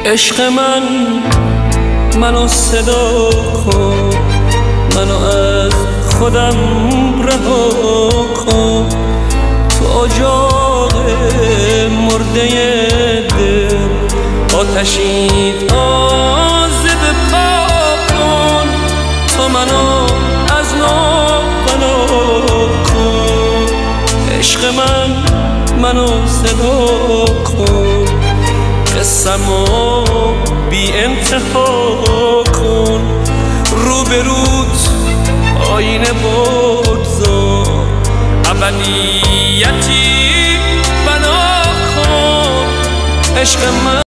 عشق منو صدا کن، منو از خودم رها کن. تو اجاق مرده دل آتشی تازه بپا کن. تو منو از نو بنا کن. عشق منو صدا کن، قسمو بی انتها کن. روبروت آینه بگذار، ابدیتی بنا کن. عشق من